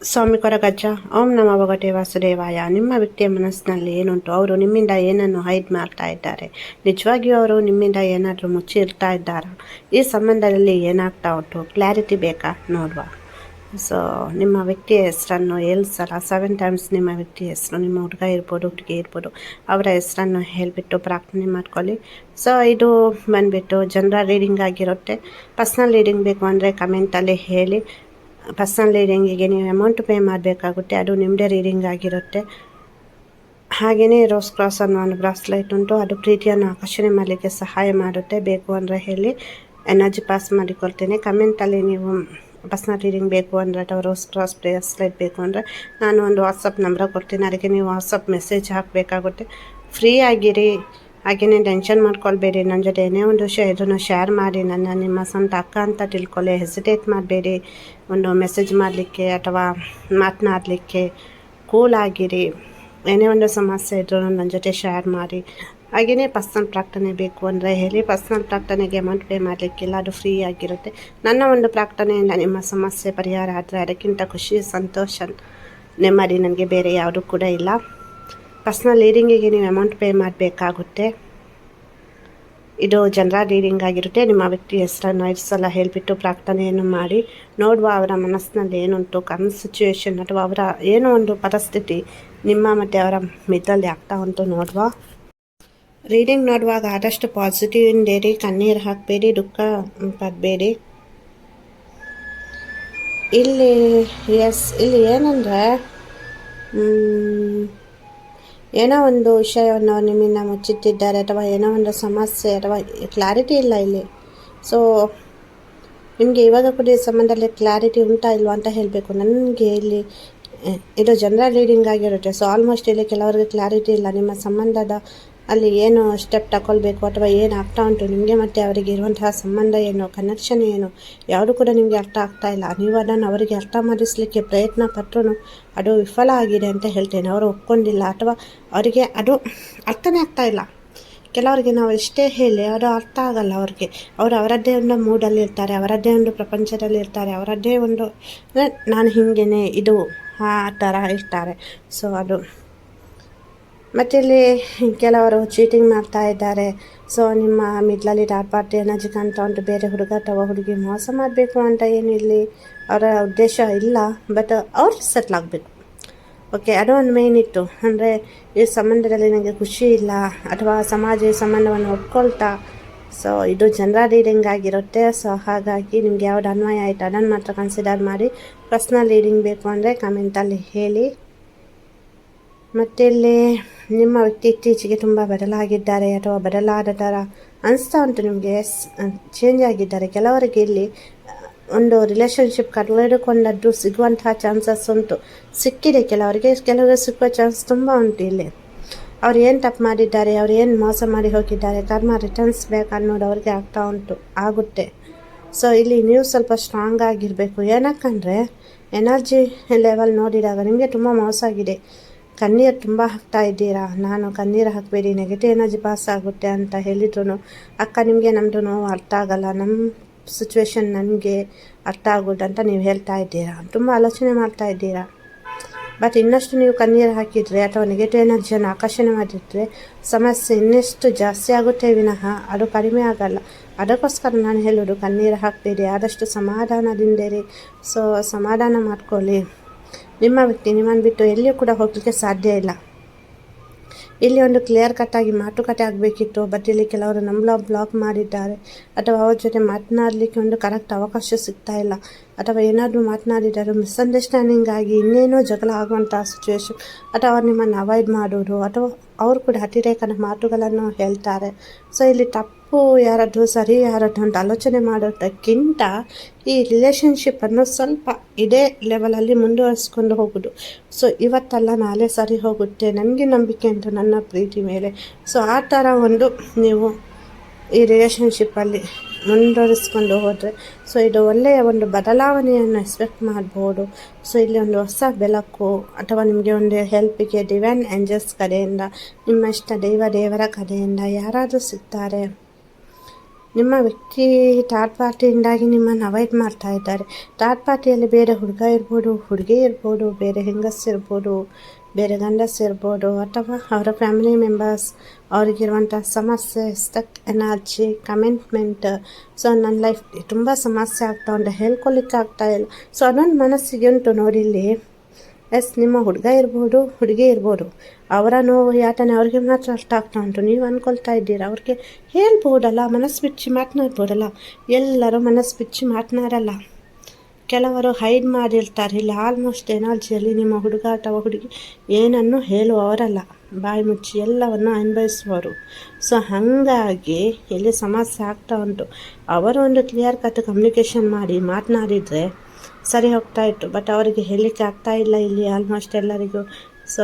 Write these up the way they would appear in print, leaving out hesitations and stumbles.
ಸ್ವಾಮಿ ಕೊರಗಜ್ಜ. ಓಂ ನಮ ಭಗವತೆ ವಾಸುದೇವಾಯ. ನಿಮ್ಮ ವ್ಯಕ್ತಿಯ ಮನಸ್ಸಿನಲ್ಲಿ ಏನುಂಟು, ಅವರು ನಿಮ್ಮಿಂದ ಏನನ್ನು ಹೈಡ್ ಮಾಡ್ತಾ ಇದ್ದಾರೆ, ನಿಜವಾಗಿಯೂ ಅವರು ನಿಮ್ಮಿಂದ ಏನಾದರೂ ಮುಚ್ಚಿರ್ತಾ ಇದ್ದಾರಾ, ಈ ಸಂಬಂಧದಲ್ಲಿ ಏನಾಗ್ತಾ ಉಂಟು, ಕ್ಲಾರಿಟಿ ಬೇಕಾ ನೋಡುವ. ಸೊ ನಿಮ್ಮ ವ್ಯಕ್ತಿಯ ಹೆಸರನ್ನು 7 ಸಲ 7 ಟೈಮ್ಸ್ ನಿಮ್ಮ ವ್ಯಕ್ತಿ ಹೆಸರು, ನಿಮ್ಮ ಹುಡುಗ ಇರ್ಬೋದು ಹುಡುಗಿ ಇರ್ಬೋದು, ಅವರ ಹೆಸರನ್ನು ಹೇಳಿಬಿಟ್ಟು ಪ್ರಾರ್ಥನೆ ಮಾಡ್ಕೊಳ್ಳಿ. ಸೊ ಇದು ಬಂದುಬಿಟ್ಟು ಜನರಲ್ ರೀಡಿಂಗ್ ಆಗಿರುತ್ತೆ. ಪರ್ಸ್ನಲ್ ರೀಡಿಂಗ್ ಬೇಕು ಅಂದರೆ ಕಮೆಂಟಲ್ಲಿ ಹೇಳಿ. ಪರ್ಸ್ನಲ್ ರೀಡಿಂಗಿಗೆ ನೀವು ಅಮೌಂಟ್ ಪೇ ಮಾಡಬೇಕಾಗುತ್ತೆ, ಅದು ನಿಮ್ಮದೇ ರೀಡಿಂಗ್ ಆಗಿರುತ್ತೆ. ಹಾಗೆಯೇ ರೋಸ್ ಕ್ರಾಸ್ ಅನ್ನೋ ಒಂದು ಬ್ರಾಸ್ಲೈಟ್ ಉಂಟು, ಅದು ಪ್ರೀತಿಯನ್ನು ಆಕರ್ಷಣೆ ಮಾಡಲಿಕ್ಕೆ ಸಹಾಯ ಮಾಡುತ್ತೆ. ಬೇಕು ಅಂದರೆ ಹೇಳಿ, ಎನರ್ಜಿ ಪಾಸ್ ಮಾಡಿಕೊಳ್ತೇನೆ. ಕಮೆಂಟಲ್ಲಿ ನೀವು ಪರ್ಸ್ನಲ್ ರೀಡಿಂಗ್ ಬೇಕು ಅಂದರೆ ಅಥವಾ ರೋಸ್ ಕ್ರಾಸ್ ಬ್ರೇಸ್ಲೈಟ್ ಬೇಕು ಅಂದರೆ ನಾನು ಒಂದು ವಾಟ್ಸಪ್ ನಂಬರ್ ಕೊಡ್ತೀನಿ, ಅದಕ್ಕೆ ನೀವು ವಾಟ್ಸಪ್ ಮೆಸೇಜ್ ಹಾಕಬೇಕಾಗುತ್ತೆ. ಫ್ರೀ ಆಗಿರಿ. ಹಾಗೆಯೇ ಟೆನ್ಷನ್ ಮಾಡ್ಕೊಳ್ಬೇಡಿ. ನನ್ನ ಜೊತೆ ಏನೇ ಒಂದು ವಿಷಯ ಇದನ್ನು ಶೇರ್ ಮಾಡಿ, ನಿಮ್ಮ ಸ್ವಂತ ಅಕ್ಕ ಅಂತ ತಿಳ್ಕೊಳ್ಳಿ. ಹೆಸಿಟೇಟ್ ಮಾಡಬೇಡಿ ಒಂದು ಮೆಸೇಜ್ ಮಾಡಲಿಕ್ಕೆ ಅಥವಾ ಮಾತನಾಡಲಿಕ್ಕೆ. ಕೂಲಾಗಿರಿ. ಏನೇ ಒಂದು ಸಮಸ್ಯೆ ಇದ್ರೂ ನನ್ನ ಜೊತೆ ಶೇರ್ ಮಾಡಿ. ಹಾಗೆಯೇ ಪರ್ಸ್ನಲ್ ಪ್ರಾರ್ಥನೆ ಬೇಕು ಅಂದರೆ ಹೇಳಿ. ಪರ್ಸ್ನಲ್ ಪ್ರಾರ್ಥನೆಗೆ ಅಮೌಂಟ್ ಪೇ ಮಾಡಲಿಕ್ಕಿಲ್ಲ, ಅದು ಫ್ರೀ ಆಗಿರುತ್ತೆ. ನನ್ನ ಒಂದು ಪ್ರಾರ್ಥನೆಯಿಂದ ನಿಮ್ಮ ಸಮಸ್ಯೆ ಪರಿಹಾರ ಆದರೆ ಅದಕ್ಕಿಂತ ಖುಷಿ, ಸಂತೋಷ, ನೆಮ್ಮದಿ ನನಗೆ ಬೇರೆ ಯಾವುದೂ ಕೂಡ ಇಲ್ಲ. ಪರ್ಸ್ನಲ್ ರೀಡಿಂಗಿಗೆ ನೀವು ಅಮೌಂಟ್ ಪೇ ಮಾಡಬೇಕಾಗುತ್ತೆ. ಇದು ಜನರಲ್ ರೀಡಿಂಗ್ ಆಗಿರುತ್ತೆ. ನಿಮ್ಮ ವ್ಯಕ್ತಿ ಹೆಸರನ್ನು 5 ಸಲ ಹೇಳಿಬಿಟ್ಟು ಪ್ರಾರ್ಥನೆಯನ್ನು ಮಾಡಿ ನೋಡುವ. ಅವರ ಮನಸ್ಸಿನಲ್ಲಿ ಏನುಂಟು, ಕನಸು ಸಿಚುವೇಶನ್ ಅಥವಾ ಅವರ ಏನೋ ಒಂದು ಪರಿಸ್ಥಿತಿ ನಿಮ್ಮ ಮತ್ತು ಅವರ ಮಿದ್ದಲ್ಲಿ ಆಗ್ತಾ ಉಂಟು ನೋಡುವ. ರೀಡಿಂಗ್ ನೋಡುವಾಗ ಆದಷ್ಟು ಪಾಸಿಟಿವ್ ಇಂದೇರಿ, ಕಣ್ಣೀರು ಹಾಕಬೇಡಿ, ದುಃಖ ಪಡಬೇಡಿ. ಇಲ್ಲಿ ಏನಂದರೆ ಏನೋ ಒಂದು ವಿಷಯವನ್ನು ನಿಮ್ಮಿಂದ ಮುಚ್ಚಿಟ್ಟಿದ್ದಾರೆ ಅಥವಾ ಏನೋ ಒಂದು ಸಮಸ್ಯೆ ಅಥವಾ ಕ್ಲಾರಿಟಿ ಇಲ್ಲ ಇಲ್ಲಿ. ಸೊ ನಿಮಗೆ ಇವಾಗ ಕೂಡ ಈ ಸಂಬಂಧದಲ್ಲಿ ಕ್ಲಾರಿಟಿ ಉಂಟಾ ಇಲ್ವಾ ಅಂತ ಹೇಳಬೇಕು. ನನಗೆ ಇಲ್ಲಿ ಇದು ಜನರಲ್ ರೀಡಿಂಗ್ ಆಗಿರುತ್ತೆ. ಸೊ ಆಲ್ಮೋಸ್ಟ್ ಇಲ್ಲಿ ಕೆಲವರಿಗೆ ಕ್ಲಾರಿಟಿ ಇಲ್ಲ. ನಿಮ್ಮ ಸಂಬಂಧದ ಅಲ್ಲಿ ಏನು ಸ್ಟೆಪ್ ತಗೊಳ್ಬೇಕು ಅಥವಾ ಏನು ಆಗ್ತಾ ಉಂಟು, ನಿಮಗೆ ಮತ್ತು ಅವರಿಗೆ ಇರುವಂತಹ ಸಂಬಂಧ ಏನು, ಕನೆಕ್ಷನ್ ಏನು, ಯಾವುದು ಕೂಡ ನಿಮಗೆ ಅರ್ಥ ಆಗ್ತಾ ಇಲ್ಲ. ನೀವು ಅದನ್ನು ಅವರಿಗೆ ಅರ್ಥ ಮಾಡಿಸಲಿಕ್ಕೆ ಪ್ರಯತ್ನ ಪಟ್ಟರು ಅದು ವಿಫಲ ಆಗಿದೆ ಅಂತ ಹೇಳ್ತೇನೆ. ಅವರು ಒಪ್ಕೊಂಡಿಲ್ಲ ಅಥವಾ ಅವರಿಗೆ ಅದು ಅರ್ಥನೇ ಆಗ್ತಾ ಇಲ್ಲ. ಕೆಲವರಿಗೆ ನಾವು ಎಷ್ಟೇ ಹೇಳಿ ಅದು ಅರ್ಥ ಆಗಲ್ಲ ಅವ್ರಿಗೆ. ಅವರು ಅವರದ್ದೇ ಒಂದು ಮೂಡಲ್ಲಿ ಇರ್ತಾರೆ, ಅವರದ್ದೇ ಒಂದು ಪ್ರಪಂಚದಲ್ಲಿ ಇರ್ತಾರೆ, ಅವರದ್ದೇ ಒಂದು ನಾನು ಹೀಗೇನೆ ಇದು ಆ ಥರ ಇರ್ತಾರೆ. ಸೊ ಅದು ಮತ್ತು ಇಲ್ಲಿ ಕೆಲವರು ಚೀಟಿಂಗ್ ಮಾಡ್ತಾ ಇದ್ದಾರೆ. ಸೊ ನಿಮ್ಮ ಮಿಡ್ಲಲ್ಲಿ ಥರ್ಡ್ ಪಾರ್ಟಿ ಎನರ್ಜಿ ಕಾಣ್ತಾ ಉಂಟು. ಬೇರೆ ಹುಡುಗ ಅಥವಾ ಹುಡುಗಿ ಮೋಸ ಮಾಡಬೇಕು ಅಂತ ಏನು ಇಲ್ಲಿ ಅವರ ಉದ್ದೇಶ ಇಲ್ಲ, ಬಟ್ ಅವ್ರು ಸೆಟ್ಲ್ ಆಗಬೇಕು. ಓಕೆ, ಅದು ಒಂದು ಮೇನ್ ಇತ್ತು. ಅಂದರೆ ಈ ಸಂಬಂಧದಲ್ಲಿ ನನಗೆ ಖುಷಿ ಇಲ್ಲ ಅಥವಾ ಸಮಾಜ ಈ ಸಂಬಂಧವನ್ನು ಒಪ್ಕೊಳ್ತಾ. ಸೊ ಇದು ಜನರಲ್ ರೀಡಿಂಗ್ ಆಗಿರುತ್ತೆ. ಸೊ ಹಾಗಾಗಿ ನಿಮ್ಗೆ ಯಾವ್ದು ಅನ್ವಯ ಆಯಿತು ಅದನ್ನು ಮಾತ್ರ ಕನ್ಸಿಡರ್ ಮಾಡಿ. ಪರ್ಸ್ನಲ್ ರೀಡಿಂಗ್ ಬೇಕು ಅಂದರೆ ಕಮೆಂಟಲ್ಲಿ ಹೇಳಿ. ಮತ್ತು ಇಲ್ಲಿ ನಿಮ್ಮ ವ್ಯಕ್ತಿ ಇತ್ತೀಚೆಗೆ ತುಂಬ ಬದಲಾಗಿದ್ದಾರೆ ಅಥವಾ ಬದಲಾದ ಥರ ಅನಿಸ್ತಾ ಉಂಟು ನಿಮಗೆ. ಚೇಂಜ್ ಆಗಿದ್ದಾರೆ. ಕೆಲವರಿಗೆ ಇಲ್ಲಿ ಒಂದು ರಿಲೇಷನ್ಶಿಪ್ ಕಳೆದುಕೊಂಡದ್ದು ಸಿಗುವಂತಹ ಚಾನ್ಸಸ್ ಉಂಟು, ಸಿಕ್ಕಿದೆ ಕೆಲವರಿಗೆ ಸಿಕ್ಕುವ ಚಾನ್ಸ್ ತುಂಬ ಉಂಟು. ಇಲ್ಲಿ ಅವ್ರು ಏನು ತಪ್ಪು ಮಾಡಿದ್ದಾರೆ, ಅವ್ರು ಏನು ಮೋಸ ಮಾಡಿ ಹೋಗಿದ್ದಾರೆ, ಕರ್ಮ ರಿಟರ್ನ್ಸ್ ಬೇಕು ಅನ್ನೋದು ಅವ್ರಿಗೆ ಆಗ್ತಾ ಉಂಟು, ಆಗುತ್ತೆ. ಸೊ ಇಲ್ಲಿ ನೀವು ಸ್ವಲ್ಪ ಸ್ಟ್ರಾಂಗ್ ಆಗಿರಬೇಕು. ಏನಕ್ಕಂದರೆ ಎನರ್ಜಿ ಲೆವೆಲ್ ನೋಡಿದಾಗ ನಿಮಗೆ ತುಂಬ ಮೋಸ ಆಗಿದೆ. ಕಣ್ಣೀರು ತುಂಬ ಹಾಕ್ತಾ ಇದ್ದೀರಾ. ನಾನು ಕಣ್ಣೀರು ಹಾಕಬೇಡಿ, ನೆಗೆಟಿವ್ ಎನರ್ಜಿ ಪಾಸ್ ಆಗುತ್ತೆ ಅಂತ ಹೇಳಿದ್ರು ಅಕ್ಕ ನಿಮಗೆ ನಮ್ಮದು ನೋವು ಅರ್ಥ ಆಗಲ್ಲ, ನಮ್ಮ ಸಿಚುವೇಶನ್ ನನಗೆ ಅರ್ಥ ಆಗೋದು ಅಂತ ನೀವು ಹೇಳ್ತಾ ಇದ್ದೀರಾ. ತುಂಬ ಆಲೋಚನೆ ಮಾಡ್ತಾ ಇದ್ದೀರಾ. ಬಟ್ ಇನ್ನಷ್ಟು ನೀವು ಕಣ್ಣೀರು ಹಾಕಿದರೆ ಅಥವಾ ನೆಗೆಟಿವ್ ಎನರ್ಜಿಯನ್ನು ಆಕರ್ಷಣೆ ಮಾಡಿದರೆ ಸಮಸ್ಯೆ ಇನ್ನಷ್ಟು ಜಾಸ್ತಿ ಆಗುತ್ತೆ ವಿನಃ ಅದು ಕಡಿಮೆ ಆಗಲ್ಲ. ಅದಕ್ಕೋಸ್ಕರ ನಾನು ಹೇಳೋದು ಕಣ್ಣೀರು ಹಾಕಬೇಡಿ, ಆದಷ್ಟು ಸಮಾಧಾನದಿಂದಿರಿ. ಸೊ ಸಮಾಧಾನ ಮಾಡ್ಕೊಳ್ಳಿ. ನಿಮ್ಮ ವ್ಯಕ್ತಿ ನಿಮ್ಮನ್ನು ಬಿಟ್ಟು ಎಲ್ಲಿಯೂ ಕೂಡ ಹೋಗಲಿಕ್ಕೆ ಸಾಧ್ಯ ಇಲ್ಲ. ಇಲ್ಲಿ ಒಂದು ಕ್ಲಿಯರ್ ಕಟ್ಟಾಗಿ ಮಾತುಕತೆ ಆಗಬೇಕಿತ್ತು, ಬಟ್ ಇಲ್ಲಿ ಕೆಲವರು ನಮ್ಮ ಬ್ಲಾಕ್ ಮಾಡಿದ್ದಾರೆ ಅಥವಾ ಅವ್ರ ಜೊತೆ ಮಾತನಾಡಲಿಕ್ಕೆ ಒಂದು ಕರೆಕ್ಟ್ ಅವಕಾಶ ಸಿಗ್ತಾ ಇಲ್ಲ. ಅಥವಾ ಏನಾದರೂ ಮಾತನಾಡಿದ್ದಾರೆ ಮಿಸ್ಅಂಡರ್ಸ್ಟ್ಯಾಂಡಿಂಗ್ ಆಗಿ ಇನ್ನೇನೋ ಜಗಳ ಆಗುವಂಥ ಸಿಚುವೇಶನ್, ಅಥವಾ ನಿಮ್ಮನ್ನು ಅವಾಯ್ಡ್ ಮಾಡೋದು, ಅಥವಾ ಅವರು ಕೂಡ ಅತಿರೇಕನ ಮಾತುಗಳನ್ನು ಹೇಳ್ತಾರೆ. ಸೊ ಇಲ್ಲಿ ತಪ್ಪು ಯಾರದ್ದು ಸರಿ ಯಾರದ್ದು ಅಂತ ಆಲೋಚನೆ ಮಾಡೋದಕ್ಕಿಂತ ಈ ರಿಲೇಷನ್ಶಿಪ್ಪನ್ನು ಸ್ವಲ್ಪ ಇದೇ ಲೆವೆಲಲ್ಲಿ ಮುಂದುವರಿಸ್ಕೊಂಡು ಹೋಗೋದು. ಸೊ ಇವತ್ತಲ್ಲ ನಾಳೆ ಸರಿ ಹೋಗುತ್ತೆ, ನನಗೆ ನಂಬಿಕೆ ಉಂಟು ನನ್ನ ಪ್ರೀತಿ ಮೇಲೆ. ಸೊ ಆ ಥರ ಒಂದು ನೀವು ಈ ರಿಲೇಷನ್ಶಿಪ್ಪಲ್ಲಿ ಮುಂದುವರಿಸ್ಕೊಂಡು ಹೋದರೆ ಸೊ ಇದು ಒಳ್ಳೆಯ ಒಂದು ಬದಲಾವಣೆಯನ್ನು ಎಕ್ಸ್ಪೆಕ್ಟ್ ಮಾಡ್ಬೋದು. ಸೊ ಇಲ್ಲಿ ಒಂದು ಹೊಸ ಬೆಳಕು ಅಥವಾ ನಿಮಗೆ ಒಂದು ಹೆಲ್ಪಿಗೆ ಡಿವೈನ್ ಏಂಜಲ್ಸ್ ಕಡೆಯಿಂದ, ನಿಮ್ಮ ಇಷ್ಟ ದೇವರ ಕಡೆಯಿಂದ ಯಾರಾದರೂ ಸಿಗ್ತಾರೆ. ನಿಮ್ಮ ವ್ಯಕ್ತಿ ಥರ್ಡ್ ಪಾರ್ಟಿಯಿಂದಾಗಿ ನಿಮ್ಮನ್ನು ಅವಾಯ್ಡ್ ಮಾಡ್ತಾ ಇದ್ದಾರೆ. ಥರ್ಡ್ ಪಾರ್ಟಿಯಲ್ಲಿ ಬೇರೆ ಹುಡುಗ ಇರ್ಬೋದು, ಹುಡುಗಿ ಇರ್ಬೋದು, ಬೇರೆ ಹೆಂಗಸಿರ್ಬೋದು, ಬೇರೆ ಗಂಡಸಿರ್ಬೋದು, ಅಥವಾ ಅವರ ಫ್ಯಾಮಿಲಿ ಮೆಂಬರ್ಸ್, ಅವ್ರಿಗಿರುವಂಥ ಸಮಸ್ಯೆ, ಸ್ಟಕ್ ಎನರ್ಜಿ, ಕಮಿಟ್ಮೆಂಟ್. ಸೊ ನನ್ನ ಲೈಫ್ ತುಂಬ ಸಮಸ್ಯೆ ಆಗ್ತಾ ಉಂಟು, ಹೇಳ್ಕೊಲಿಕ್ಕೆ ಆಗ್ತಾ ಇಲ್ಲ. ಸೊ ಅದೊಂದು ಮನಸ್ಸಿಗೆ ಉಂಟು ನೋಡಿ ಇಲ್ಲಿ. ನಿಮ್ಮ ಹುಡುಗ ಇರ್ಬೋದು, ಹುಡುಗಿ ಇರ್ಬೋದು, ಅವರ ನೋವು ಯಾತನೆ ಅವ್ರಿಗೆ ಮಾತ್ರ ಅರ್ಥ ಆಗ್ತಾ ಉಂಟು. ನೀವು ಅಂದ್ಕೊಳ್ತಾ ಇದ್ದೀರಾ ಅವ್ರಿಗೆ ಹೇಳ್ಬೋದಲ್ಲ, ಮನಸ್ಸು ಬಿಚ್ಚಿ ಮಾತನಾಡ್ಬೋದಲ್ಲ. ಎಲ್ಲರೂ ಮನಸ್ಸು ಬಿಚ್ಚಿ ಮಾತನಾಡಲ್ಲ, ಕೆಲವರು ಹೈಡ್ ಮಾಡಿರ್ತಾರೆ. ಇಲ್ಲಿ ಆಲ್ಮೋಸ್ಟ್ ಎನರ್ಜಿಯಲ್ಲಿ ನಿಮ್ಮ ಹುಡುಗ ಅಥವಾ ಹುಡುಗಿ ಏನನ್ನು ಹೇಳುವವರಲ್ಲ, ಬಾಯಿ ಮುಚ್ಚಿ ಎಲ್ಲವನ್ನು ಅನುಭವಿಸುವವರು. ಸೊ ಹಾಗಾಗಿ ಇಲ್ಲಿ ಸಮಸ್ಯೆ ಆಗ್ತಾ ಉಂಟು. ಅವರು ಒಂದು ಕ್ಲಿಯರ್ ಕಟ್ ಕಮ್ಯುನಿಕೇಷನ್ ಮಾಡಿ ಮಾತನಾಡಿದರೆ ಸರಿ ಹೋಗ್ತಾ ಇತ್ತು. ಬಟ್ ಅವರಿಗೆ ಹೇಳಲಿಕ್ಕೆ ಆಗ್ತಾ ಇಲ್ಲ ಇಲ್ಲಿ ಆಲ್ಮೋಸ್ಟ್ ಎಲ್ಲರಿಗೂ. ಸೊ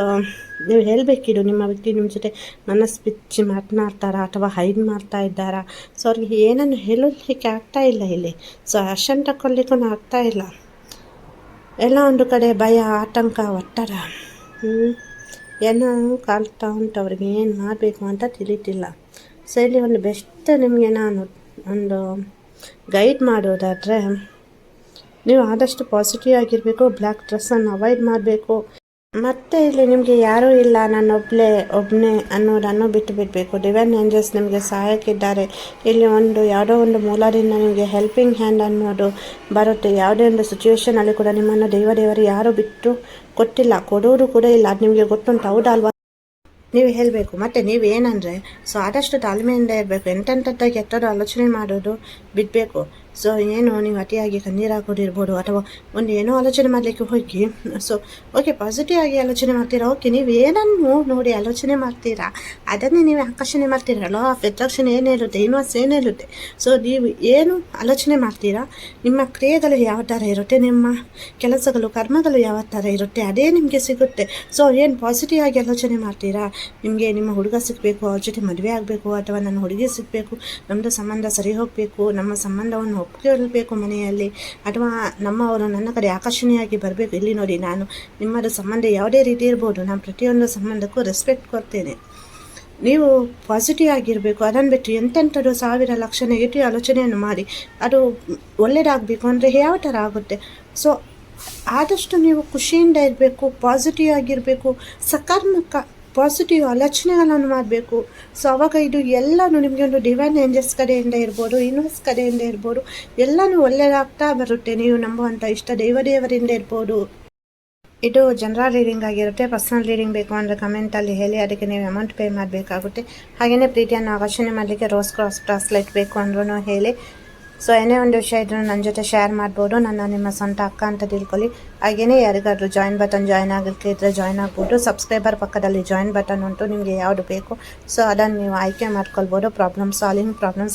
ನೀವು ಹೇಳಬೇಕಿದ್ದು ನಿಮ್ಮ ವ್ಯಕ್ತಿ ನಿಮ್ಮ ಜೊತೆ ಮನಸ್ಸು ಬಿಚ್ಚಿ ಮಾತನಾಡ್ತಾರಾ ಅಥವಾ ಹೈಡ್ ಮಾಡ್ತಾ ಇದ್ದಾರಾ. ಸೊ ಅವ್ರಿಗೆ ಏನನ್ನು ಹೇಳಲಿಕ್ಕೆ ಆಗ್ತಾ ಇಲ್ಲ ಇಲ್ಲಿ. ಸೊ ಆ್ಯಕ್ಷನ್ ತಗೊಳ್ಲಿಕ್ಕೂ ಆಗ್ತಾ ಇಲ್ಲ. ಎಲ್ಲ ಒಂದು ಕಡೆ ಭಯ, ಆತಂಕ, ಒತ್ತಡ ಏನೋ ಕಾಲ್ತಾ ಉಂಟು. ಅವ್ರಿಗೆ ಏನು ಮಾಡಬೇಕು ಅಂತ ತಿಳಿತಿಲ್ಲ. ಸೊ ಇಲ್ಲಿ ಒಂದು ಬೆಸ್ಟ್ ನಿಮಗೆ ನಾನು ಒಂದು ಗೈಡ್ ಮಾಡೋದಾದರೆ, ನೀವು ಆದಷ್ಟು ಪಾಸಿಟಿವ್ ಆಗಿರಬೇಕು, ಬ್ಲ್ಯಾಕ್ ಡ್ರೆಸ್ಸನ್ನು ಅವಾಯ್ಡ್ ಮಾಡಬೇಕು. ಮತ್ತು ಇಲ್ಲಿ ನಿಮಗೆ ಯಾರೂ ಇಲ್ಲ, ಒಬ್ಬನೇ ಅನ್ನೋದನ್ನು ಬಿಟ್ಟು ಬಿಡಬೇಕು. ಡಿವೈನ್ ಏಂಜಲ್ಸ್ ನಿಮಗೆ ಸಹಾಯಕ್ಕಿದ್ದಾರೆ. ಇಲ್ಲಿ ಯಾವುದೋ ಒಂದು ಮೂಲದಿಂದ ನಿಮಗೆ ಹೆಲ್ಪಿಂಗ್ ಹ್ಯಾಂಡ್ ಅನ್ನೋದು ಬರುತ್ತೆ. ಯಾವುದೇ ಒಂದು ಸಿಚುವೇಷನಲ್ಲಿ ಕೂಡ ನಿಮ್ಮನ್ನು ದೇವರು ಯಾರೂ ಬಿಟ್ಟು ಕೊಟ್ಟಿಲ್ಲ, ಕೊಡೋದು ಕೂಡ ಇಲ್ಲ. ಅದು ನಿಮಗೆ ಗೊತ್ತುಂಟು, ಹೌದಲ್ವಾ? ನೀವು ಹೇಳಬೇಕು. ಮತ್ತು ನೀವು ಏನಂದರೆ, ಸೊ ಆದಷ್ಟು ತಾಳ್ಮೆಯಿಂದ ಇರಬೇಕು. ಎಂತೆಂಥದ್ದಾಗಿ ಕೆಟ್ಟದ್ದು ಆಲೋಚನೆ ಮಾಡೋದು ಬಿಡಬೇಕು. ಸೊ ಏನು ನೀವು ಅತಿಯಾಗಿ ಕಣ್ಣೀರು ಹಾಕೋದಿರ್ಬೋದು, ಅಥವಾ ಒಂದು ಏನೋ ಆಲೋಚನೆ ಮಾಡಲಿಕ್ಕೆ ಹೋಗಿ, ಸೊ ಓಕೆ ಪಾಸಿಟಿವ್ ಆಗಿ ಆಲೋಚನೆ ಮಾಡ್ತೀರಾ, ಓಕೆ ನೀವು ಏನನ್ನು ನೋಡಿ ಆಲೋಚನೆ ಮಾಡ್ತೀರಾ ಅದನ್ನೇ ನೀವು ಆಕರ್ಷಣೆ ಮಾಡ್ತೀರಾ. ಲಾ ಆಫ್ ಅಟ್ರಾಕ್ಷನ್ ಏನು ಹೇಳುತ್ತೆ, ಯೂನಿವರ್ಸ್ ಏನು ಹೇಳುತ್ತೆ. ಸೊ ನೀವು ಏನು ಆಲೋಚನೆ ಮಾಡ್ತೀರಾ, ನಿಮ್ಮ ಕ್ರಿಯೆಗಳು ಯಾವ ಥರ ಇರುತ್ತೆ, ನಿಮ್ಮ ಕೆಲಸಗಳು ಕರ್ಮಗಳು ಯಾವ ಥರ ಇರುತ್ತೆ, ಅದೇ ನಿಮಗೆ ಸಿಗುತ್ತೆ. ಸೊ ಏನು ಪಾಸಿಟಿವ್ ಆಗಿ ಆಲೋಚನೆ ಮಾಡ್ತೀರಾ, ನಿಮಗೆ ನಿಮ್ಮ ಹುಡುಗ ಸಿಗಬೇಕು, ಅವ್ರ ಜೊತೆ ಮದುವೆ ಆಗಬೇಕು, ಅಥವಾ ನನ್ನ ಹುಡುಗಿ ಸಿಗಬೇಕು, ನಮ್ಮದು ಸಂಬಂಧ ಸರಿ ಹೋಗಬೇಕು, ನಮ್ಮ ಸಂಬಂಧವನ್ನು ಒಪ್ಪಿಕೊಳ್ಳಬೇಕು ಮನೆಯಲ್ಲಿ, ಅಥವಾ ನಮ್ಮವರು ನನ್ನ ಕಡೆ ಆಕರ್ಷಣೆಯಾಗಿ ಬರಬೇಕು. ಇಲ್ಲಿ ನೋಡಿ, ನಾನು ನಿಮ್ಮದು ಸಂಬಂಧ ಯಾವುದೇ ರೀತಿ ಇರ್ಬೋದು, ನಾನು ಪ್ರತಿಯೊಂದು ಸಂಬಂಧಕ್ಕೂ ರೆಸ್ಪೆಕ್ಟ್ ಕೊಡ್ತೇನೆ. ನೀವು ಪಾಸಿಟಿವ್ ಆಗಿರಬೇಕು. ಅದನ್ನು ಬಿಟ್ಟು ಎಂತೆಂಥದ್ದು 1000 ಲಕ್ಷ ನೆಗೆಟಿವ್ ಆಲೋಚನೆಯನ್ನು ಮಾಡಿ ಅದು ಒಳ್ಳೆಯದಾಗಬೇಕು ಅಂದರೆ ಯಾವ ಥರ ಆಗುತ್ತೆ. ಸೊ ಆದಷ್ಟು ನೀವು ಖುಷಿಯಿಂದ ಇರಬೇಕು, ಪಾಸಿಟಿವ್ ಆಗಿರಬೇಕು, ಸಕಾರಾತ್ಮಕ ಪಾಸಿಟಿವ್ ಆಲೋಚನೆಗಳನ್ನು ಮಾಡಬೇಕು. ಸೊ ಅವಾಗ ಇದು ಎಲ್ಲನೂ ನಿಮಗೆ ಒಂದು ಡಿವೈನ್ ಏಂಜಲ್ಸ್ ಕಡೆಯಿಂದ ಇರ್ಬೋದು, ಯೂನಿವರ್ಸ್ ಕಡೆಯಿಂದ ಇರ್ಬೋದು, ಎಲ್ಲನೂ ಒಳ್ಳೆಯದಾಗ್ತಾ ಬರುತ್ತೆ. ನೀವು ನಂಬುವಂಥ ಇಷ್ಟ ದೇವರಿಂದ ಇರ್ಬೋದು. ಇದು ಜನರಲ್ ರೀಡಿಂಗ್ ಆಗಿರುತ್ತೆ. ಪರ್ಸನಲ್ ರೀಡಿಂಗ್ ಬೇಕು ಅಂದರೆ ಕಮೆಂಟಲ್ಲಿ ಹೇಳಿ, ಅದಕ್ಕೆ ನೀವು ಅಮೌಂಟ್ ಪೇ ಮಾಡಬೇಕಾಗುತ್ತೆ. ಹಾಗೆಯೇ ಪ್ರೀತಿಯನ್ನು ಆಕರ್ಷಣೆ ಮಾಡಲಿಕ್ಕೆ ರೋಸ್ ಕ್ರಾಸ್ ಬ್ರಾಸ್ಲೆಟ್ ಬೇಕು ಅಂದ್ರೂ ಹೇಳಿ. ಸೊ ಏನೇ ಒಂದು ವಿಷಯ ಇದ್ರೂ ನನ್ನ ಜೊತೆ ಶೇರ್ ಮಾಡ್ಬೋದು. ನನ್ನ ನಿಮ್ಮ ಸ್ವಂತ ಅಕ್ಕ ಅಂತ ತಿಳ್ಕೊಳ್ಳಿ. ಹಾಗೆಯೇ ಯಾರಿಗಾದ್ರೂ ಜಾಯಿನ್ ಆಗಲಿಕ್ಕೆ ಇದ್ದರೆ ಜಾಯಿನ್ ಆಗ್ಬೋದು. ಸಬ್ಸ್ಕ್ರೈಬರ್ ಪಕ್ಕದಲ್ಲಿ ಜಾಯಿನ್ ಬಟನ್ ಉಂಟು, ನಿಮಗೆ ಯಾವುದು ಬೇಕು ಸೊ ಅದನ್ನು ನೀವು ಆಯ್ಕೆ ಮಾಡ್ಕೊಳ್ಬೋದು. ಪ್ರಾಬ್ಲಮ್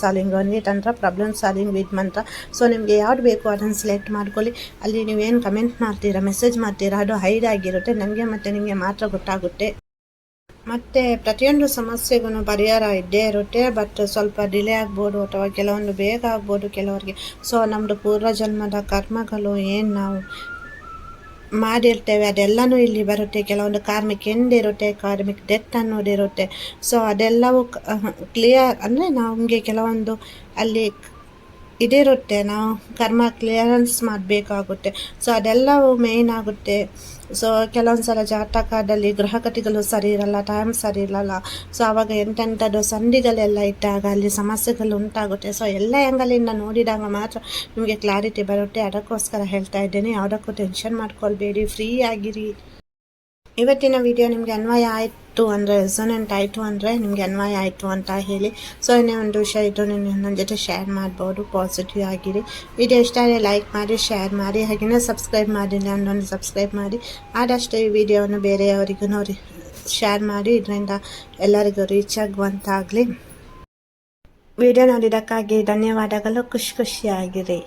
ಸಾಲ್ವಿಂಗ್ ಒನ್ಲಿ ತಂತ್ರ, ಪ್ರಾಬ್ಲಮ್ ಸಾಲ್ವಿಂಗ್ ವಿತ್ ಮಂತ್ರ. ಸೊ ನಿಮಗೆ ಯಾವುದು ಬೇಕು ಅದನ್ನು ಸೆಲೆಕ್ಟ್ ಮಾಡ್ಕೊಳ್ಳಿ. ಅಲ್ಲಿ ನೀವೇನು ಕಮೆಂಟ್ ಮಾಡ್ತೀರಾ, ಮೆಸೇಜ್ ಮಾಡ್ತೀರಾ, ಅದು ಹೈಡ್ ಆಗಿರುತ್ತೆ. ನನಗೆ ಮತ್ತು ನಿಮಗೆ ಮಾತ್ರ ಗೊತ್ತಾಗುತ್ತೆ. ಮತ್ತು ಪ್ರತಿಯೊಂದು ಸಮಸ್ಯೆಗೂ ಪರಿಹಾರ ಇದ್ದೇ ಇರುತ್ತೆ. ಬಟ್ ಸ್ವಲ್ಪ ಡಿಲೇ ಆಗ್ಬೋದು, ಅಥವಾ ಕೆಲವೊಂದು ಬೇಗ ಆಗ್ಬೋದು ಕೆಲವರಿಗೆ. ಸೊ ನಮ್ಮದು ಪೂರ್ವಜನ್ಮದ ಕರ್ಮಗಳು ಏನು ನಾವು ಮಾಡಿರ್ತೇವೆ ಅದೆಲ್ಲನೂ ಇಲ್ಲಿ ಬರುತ್ತೆ. ಕೆಲವೊಂದು ಕಾರ್ಮಿಕ್ ಎಂಡ್ ಇರುತ್ತೆ, ಕಾರ್ಮಿಕ್ ಡೆತ್ ಅನ್ನೋದಿರುತ್ತೆ. ಸೊ ಅದೆಲ್ಲವೂ ಕ್ಲಿಯರ್ ಅಂದರೆ ನಮಗೆ ಕೆಲವೊಂದು ಅಲ್ಲಿ ಇದಿರುತ್ತೆ, ನಾವು ಕರ್ಮ ಕ್ಲಿಯರೆನ್ಸ್ ಮಾಡಬೇಕಾಗುತ್ತೆ. ಸೊ ಅದೆಲ್ಲವೂ ಮೇಯ್ನ್ ಆಗುತ್ತೆ. ಸೊ ಕೆಲವೊಂದು ಸಲ ಜಾತಕದಲ್ಲಿ ಗ್ರಹಗತಿಗಳು ಸರಿ ಇರಲ್ಲ, ಟೈಮ್ ಸರಿ ಇರಲ್ಲ. ಸೊ ಆವಾಗ ಎಂತೆಂಥದ್ದು ಸಂಧಿಗಳೆಲ್ಲ ಇಟ್ಟಾಗ ಅಲ್ಲಿ ಸಮಸ್ಯೆಗಳು ಉಂಟಾಗುತ್ತೆ. ಸೊ ಎಲ್ಲ ಆ್ಯಂಗಲಿಂದ ನೋಡಿದಾಗ ಮಾತ್ರ ನಿಮಗೆ ಕ್ಲಾರಿಟಿ ಬರುತ್ತೆ. ಅದಕ್ಕೋಸ್ಕರ ಹೇಳ್ತಾ ಇದ್ದೇನೆ, ಯಾವುದಕ್ಕೂ ಟೆನ್ಷನ್ ಮಾಡ್ಕೊಳ್ಬೇಡಿ, ಫ್ರೀ ಆಗಿರಿ. ಇವತ್ತಿನ ವಿಡಿಯೋ ನಿಮಗೆ ಅನ್ವಯ ಆಯಿತು ಅಂದರೆ, ರೆಸೊನೆಂಟ್ ಆಯಿತು ಅಂದರೆ ನಿಮಗೆ ಅನ್ವಯ ಆಯಿತು ಅಂತ ಹೇಳಿ. ಸೊ ಇನ್ನೇ ಒಂದು ವಿಷಯ ಇದ್ದು ನನ್ನ ಜೊತೆ ಶೇರ್ ಮಾಡ್ಬೋದು. ಪಾಸಿಟಿವ್ ಆಗಿರಿ. ವಿಡಿಯೋ ಇಷ್ಟ ಆದರೆ ಲೈಕ್ ಮಾಡಿ, ಶೇರ್ ಮಾಡಿ, ಹಾಗೆಯೇ ಸಬ್ಸ್ಕ್ರೈಬ್ ಮಾಡಿಲ್ಲ ಅನ್ನೊಂದು ಸಬ್ಸ್ಕ್ರೈಬ್ ಮಾಡಿ. ಆದಷ್ಟು ಈ ವಿಡಿಯೋವನ್ನು ಬೇರೆಯವರಿಗೂ ಶೇರ್ ಮಾಡಿ, ಇದರಿಂದ ಎಲ್ಲರಿಗೂ ರೀಚ್ ಆಗುವಂತಾಗಲಿ. ವಿಡಿಯೋ ನೋಡಿದ್ದಕ್ಕಾಗಿ ಧನ್ಯವಾದಗಳು. ಖುಷಿಯಾಗಿರಿ.